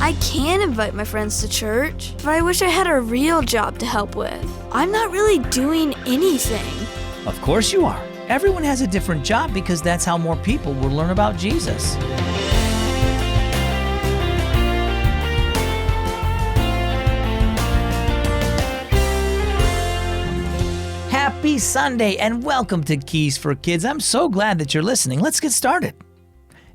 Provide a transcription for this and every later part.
I can invite my friends to church, but I wish I had a real job to help with. I'm not really doing anything. Of course you are. Everyone has a different job because that's how more people will learn about Jesus. Happy Sunday and welcome to Keys for Kids. I'm so glad that you're listening. Let's get started.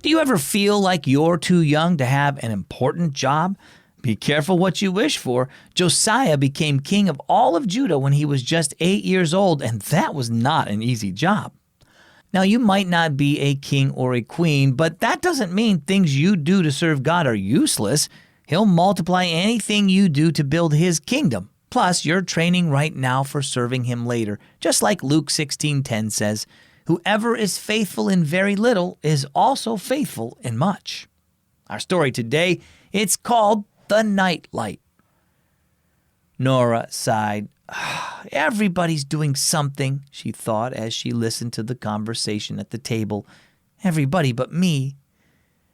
Do you ever feel like you're too young to have an important job? Be careful what you wish for. Josiah became king of all of Judah when he was just 8 years old, and that was not an easy job. Now, you might not be a king or a queen, but that doesn't mean things you do to serve God are useless. He'll multiply anything you do to build His kingdom. Plus, you're training right now for serving Him later, just like Luke 16:10 says, "Whoever is faithful in very little is also faithful in much." Our story today, it's called The Night Light. Nora sighed. Everybody's doing something, she thought as she listened to the conversation at the table. Everybody but me.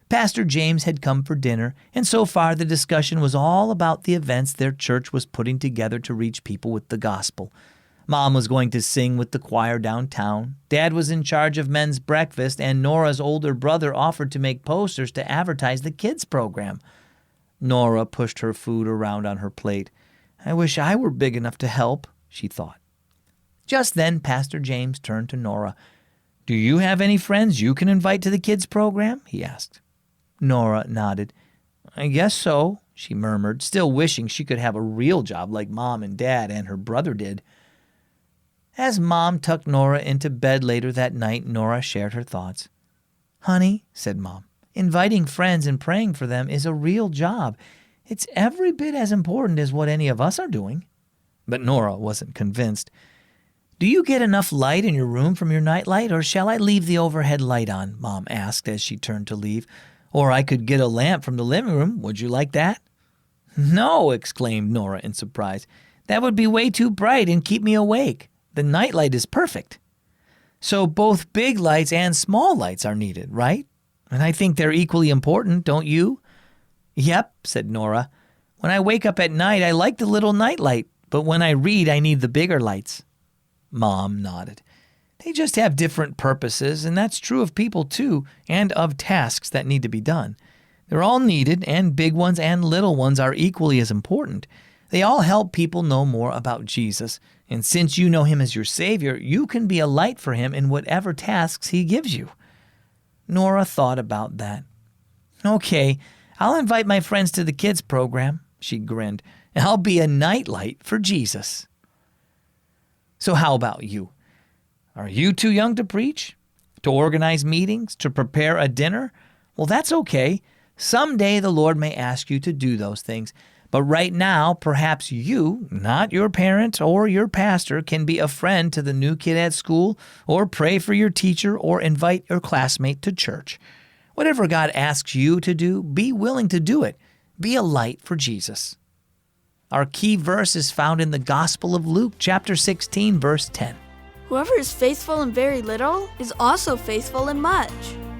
Pastor James had come for dinner, and so far the discussion was all about the events their church was putting together to reach people with the gospel. Mom was going to sing with the choir downtown. Dad was in charge of men's breakfast, and Nora's older brother offered to make posters to advertise the kids' program. Nora pushed her food around on her plate. I wish I were big enough to help, she thought. Just then, Pastor James turned to Nora. Do you have any friends you can invite to the kids' program? He asked. Nora nodded. I guess so, she murmured, still wishing she could have a real job like Mom and Dad and her brother did. As Mom tucked Nora into bed later that night, Nora shared her thoughts. Honey, said Mom, inviting friends and praying for them is a real job. It's every bit as important as what any of us are doing. But Nora wasn't convinced. Do you get enough light in your room from your nightlight, or shall I leave the overhead light on? Mom asked as she turned to leave. Or I could get a lamp from the living room. Would you like that? No, exclaimed Nora in surprise. That would be way too bright and keep me awake. The nightlight is perfect. So both big lights and small lights are needed, right? And I think they're equally important, don't you? Yep, said Nora. When I wake up at night, I like the little nightlight, but when I read, I need the bigger lights. Mom nodded. They just have different purposes, and that's true of people too, and of tasks that need to be done. They're all needed, and big ones and little ones are equally as important. They all help people know more about Jesus, and since you know Him as your Savior, you can be a light for Him in whatever tasks He gives you. Nora thought about that. Okay, I'll invite my friends to the kids' program, she grinned. I'll be a nightlight for Jesus. So how about you? Are you too young to preach? To organize meetings? To prepare a dinner? Well, that's okay. Someday the Lord may ask you to do those things. But right now, perhaps you, not your parent or your pastor, can be a friend to the new kid at school, or pray for your teacher, or invite your classmate to church. Whatever God asks you to do, be willing to do it. Be a light for Jesus. Our key verse is found in the Gospel of Luke, chapter 16, verse 10. Whoever is faithful in very little is also faithful in much.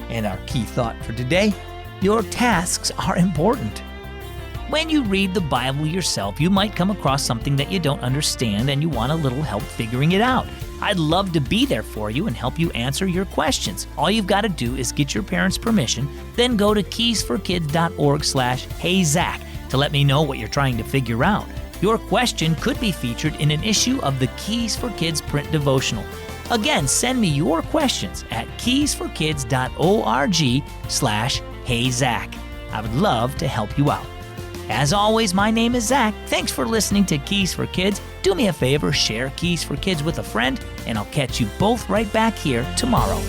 And our key thought for today, your tasks are important. When you read the Bible yourself, you might come across something that you don't understand and you want a little help figuring it out. I'd love to be there for you and help you answer your questions. All you've got to do is get your parents' permission, then go to keysforkids.org/HeyZach to let me know what you're trying to figure out. Your question could be featured in an issue of the Keys for Kids print devotional. Again, send me your questions at keysforkids.org/HeyZach. I would love to help you out. As always, my name is Zach. Thanks for listening to Keys for Kids. Do me a favor, share Keys for Kids with a friend, and I'll catch you both right back here tomorrow.